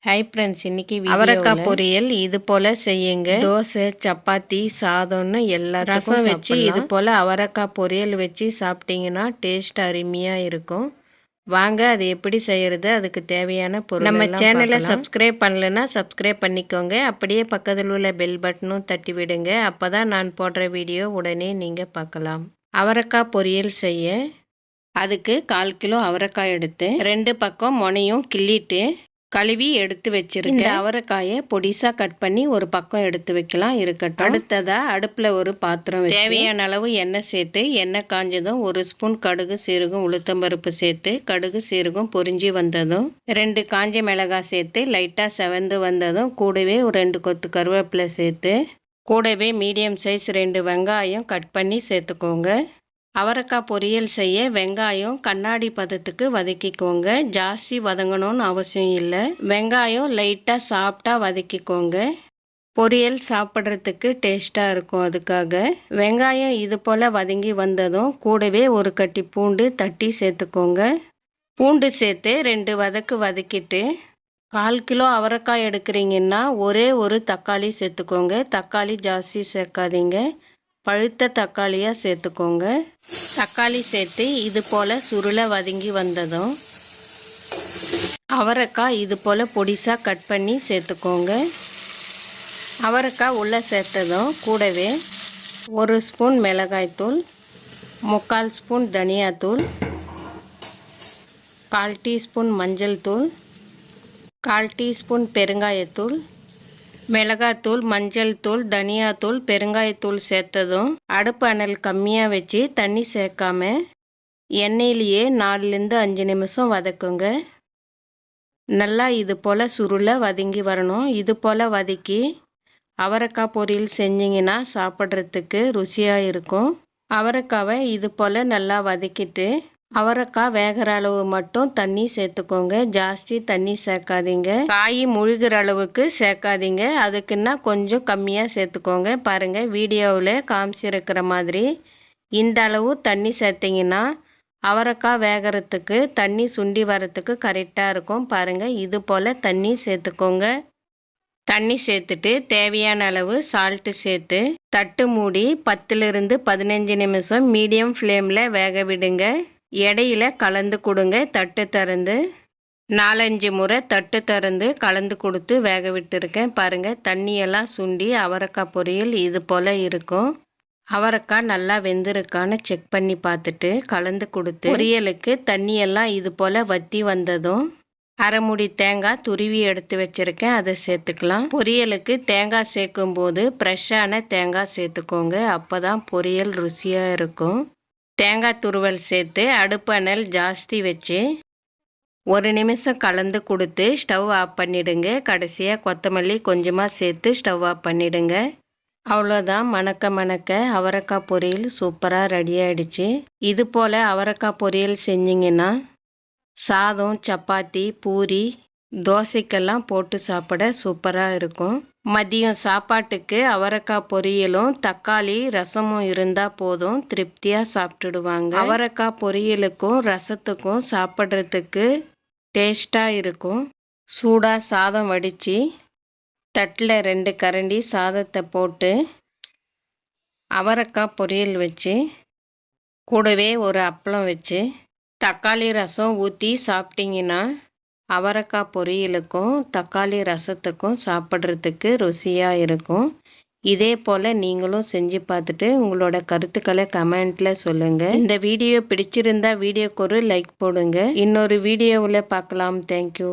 Hi friends, இன்னைக்கு அவரைக்காய் பொரியல் இது போல் செய்யுங்க. தோசை, சப்பாத்தி, சாதம்னு எல்லாத்துக்கும் ரசம் வச்சு இது போல் அவரைக்காய் பொரியல் வச்சு சாப்பிட்டீங்கன்னா டேஸ்ட் அருமையாக இருக்கும். வாங்க அது எப்படி செய்கிறது, அதுக்கு தேவையான பொருள். நம்ம சேனலை சப்ஸ்கிரைப் பண்ணலைன்னா சப்ஸ்கிரைப் பண்ணிக்கோங்க. அப்படியே பக்கத்தில் உள்ள பெல் பட்டனும் தட்டி விடுங்க. அப்போ தான் நான் போடுற வீடியோ உடனே நீங்கள் பார்க்கலாம். அவரைக்காய் பொரியல் செய்ய அதுக்கு 1/4 கிலோ அவரைக்காய் எடுத்து 2 பக்கம் முனையும் கிள்ளிட்டு கழுவி எடுத்து வச்சிருக்கேன். இந்த அவரைக்காயை பொடிசா கட் பண்ணி ஒரு பக்கம் எடுத்து வைக்கலாம், இருக்கட்டும். அடுத்ததா அடுப்புல ஒரு பாத்திரம் வச்சு தேவையான அளவு எண்ணெய் சேர்த்து, எண்ணெய் காஞ்சதும் 1 ஸ்பூன் கடுகு சீரகம் உளுத்தம்பருப்பு சேர்த்து, கடுகு சீரகம் பொரிஞ்சு வந்ததும் 2 காஞ்ச மிளகாய் சேர்த்து லைட்டா செவந்து வந்ததும் கூடவே ஒரு 2 கொத்து கருவேப்பிலை சேர்த்து, கூடவே மீடியம் சைஸ் 2 வெங்காயம் கட் பண்ணி சேர்த்துக்கோங்க. அவரைக்காய் பொரியல் செய்ய வெங்காயம் கண்ணாடி பதத்துக்கு வதக்கிக்கோங்க. ஜாஸ்தி வதங்கணும்னு அவசியம் இல்லை. வெங்காயம் லைட்டாக சாஃப்டாக வதக்கிக்கோங்க. பொரியல் சாப்பிட்றதுக்கு டேஸ்ட்டாக இருக்கும். அதுக்காக வெங்காயம் இது போல் வதங்கி வந்ததும் கூடவே ஒரு கட்டி பூண்டு தட்டி சேர்த்துக்கோங்க. பூண்டு சேர்த்து 2 வதக்கு வதக்கிட்டு 1/4 கிலோ அவரைக்காய் எடுக்கிறீங்கன்னா ஒரே ஒரு தக்காளி சேர்த்துக்கோங்க. தக்காளி ஜாஸ்தி சேர்க்காதீங்க, பழுத்த தக்காளியாக சேர்த்துக்கோங்க. தக்காளி சேர்த்து இது போல் சுருளை வதங்கி வந்ததும் அவரைக்காய் இது போல் பொடிசாக கட் பண்ணி சேர்த்துக்கோங்க. அவரைக்காய் உள்ளே சேர்த்ததும் கூடவே 1 ஸ்பூன் மிளகாய்த்தூள், 3/4 ஸ்பூன் தனியாத்தூள், 1/4 டீஸ்பூன் மஞ்சள் தூள், 1/4 டீஸ்பூன் பெருங்காயத்தூள், மிளகாத்தூள், மஞ்சள் தூள், தனியாத்தூள், பெருங்காயத்தூள் சேர்த்ததும் அடுப்பு அனல் கம்மியாக வச்சு தண்ணி சேர்க்காம எண்ணெயிலேயே 4லேருந்து 5 நிமிஷம் வதக்குங்க. நல்லா இது போல் சுருளை வதங்கி வரணும். இது போல் வதக்கி அவரைக்காய் பொரியல் செஞ்சிங்கன்னா சாப்பிட்றதுக்கு ருசியாக இருக்கும். அவரைக்காவை இது போல் நல்லா வதக்கிட்டு அவரைக்காய் வேகிற அளவு மட்டும் தண்ணி சேர்த்துக்கோங்க. ஜாஸ்தி தண்ணி சேர்க்காதீங்க. காய் முழுகிற அளவுக்கு சேர்க்காதீங்க. அதுக்குன்னா கொஞ்சம் கம்மியாக சேர்த்துக்கோங்க. பாருங்கள், வீடியோவில் காமிச்சிருக்கிற மாதிரி இந்த அளவு தண்ணி சேர்த்திங்கன்னா அவரைக்காய் வேகிறதுக்கு தண்ணி சுண்டி வரத்துக்கு கரெக்டாக இருக்கும். பாருங்கள், இது போல் தண்ணி சேர்த்துக்கோங்க. தண்ணி சேர்த்துட்டு தேவையான அளவு சால்ட்டு சேர்த்து தட்டு மூடி 10லிருந்து 15 நிமிஷம் மீடியம் ஃப்ளேமில் வேக விடுங்க. இடையில கலந்து கொடுங்க. தட்டு திறந்து 4-5 முறை தட்டு திறந்து கலந்து கொடுத்து வேக விட்டுருக்கேன். பாருங்கள், தண்ணியெல்லாம் சுண்டி அவரைக்காய் பொரியல் இது போல் இருக்கும். அவரைக்காய் நல்லா வெந்திருக்கான்னு செக் பண்ணி பார்த்துட்டு கலந்து கொடுத்து பொரியலுக்கு தண்ணியெல்லாம் இது போல் வற்றி வந்ததும் அரை மூடி தேங்காய் துருவி எடுத்து வச்சுருக்கேன், அதை சேர்த்துக்கலாம். பொரியலுக்கு தேங்காய் சேர்க்கும்போது ஃப்ரெஷ்ஷான தேங்காய் சேர்த்துக்கோங்க. அப்போ தான் பொரியல் ருசியாக இருக்கும். தேங்காய் துருவல் சேர்த்து அடுப்பு அனல் ஜாஸ்தி வச்சு 1 நிமிஷம் கலந்து கொடுத்து ஸ்டவ் ஆஃப் பண்ணிவிடுங்க. கடைசியாக கொத்தமல்லி கொஞ்சமாக சேர்த்து ஸ்டவ் ஆஃப் பண்ணிவிடுங்க. அவ்வளோதான், மணக்க மணக்க அவரைக்காய் பொரியல் சூப்பராக ரெடி ஆகிடுச்சு. இது போல் அவரைக்காய் பொரியல் செஞ்சிங்கன்னா சாதம், சப்பாத்தி, பூரி, தோசைக்கெல்லாம் போட்டு சாப்பிட சூப்பராக இருக்கும். மதியம் சாப்பாட்டுக்கு அவரைக்காய் பொரியலும் தக்காளி ரசமும் இருந்தால் போதும், திருப்தியாக சாப்பிட்டுடுவாங்க. அவரைக்காய் பொரியலுக்கும் ரசத்துக்கும் சாப்பிட்றதுக்கு டேஸ்ட்டாக இருக்கும். சூடாக சாதம் வடித்து தட்டில் 2 கரண்டி சாதத்தை போட்டு அவரைக்காய் பொரியல் வச்சு கூடவே ஒரு அப்பளம் வச்சு தக்காளி ரசம் ஊற்றி சாப்பிட்டிங்கன்னா அவரைக்காய் பொரியலுக்கும் தக்காளி ரசத்துக்கும் சாப்பிட்றதுக்கு ருசியாக இருக்கும். இதே போல் நீங்களும் செஞ்சு பார்த்துட்டு உங்களோட கருத்துக்களை கமெண்ட்டில் சொல்லுங்கள். இந்த வீடியோ பிடிச்சிருந்தா வீடியோக்கு ஒரு லைக் போடுங்க. இன்னொரு வீடியோவில் பார்க்கலாம். தேங்க்யூ.